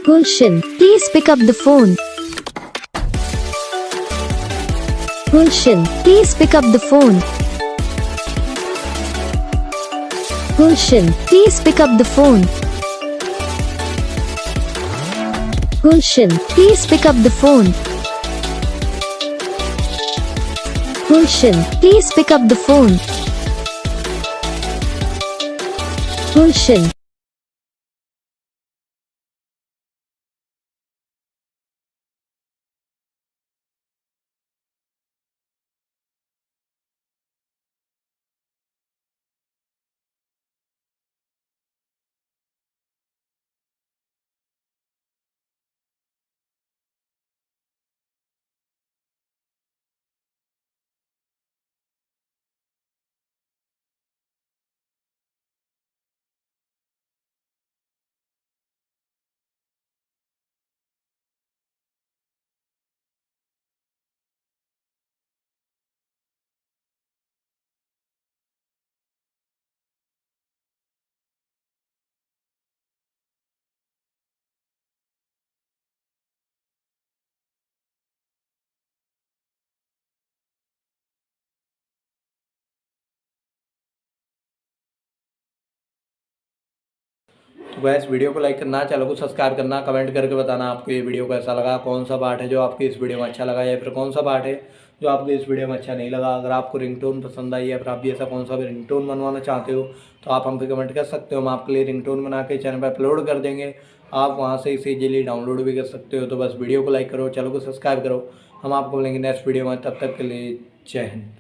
Gulshan, please pick up the phone. Gulshan, please pick up the phone. Gulshan, please pick up the phone. Gulshan, please pick up the phone. Gulshan, please pick up the phone. Gulshan. तो gas video को like करना, channel को subscribe करना, comment करके बताना आपको ये video कैसा लगा, कौन सा पार्ट है जो आपकी इस वीडियो में अच्छा लगा या फिर कौन सा पार्ट है जो आपको इस वीडियो में अच्छा नहीं लगा। अगर आपको रिंगटोन पसंद आई या फिर आप भी ऐसा कौन सा भी रिंगटोन बनवाना चाहते हो तो आप हम पे कमेंट कर सकते हो। हम आपके लिए रिंगटोन बना के चैनल पर अपलोड कर देंगे, आप वहाँ से इसे इजीली डाउनलोड भी कर सकते हो। तो बस वीडियो को लाइक करो, चैनल को सब्सक्राइब करो। हम आपको मिलेंगे नेक्स्ट वीडियो में, तब तक के लिए जय हिंद।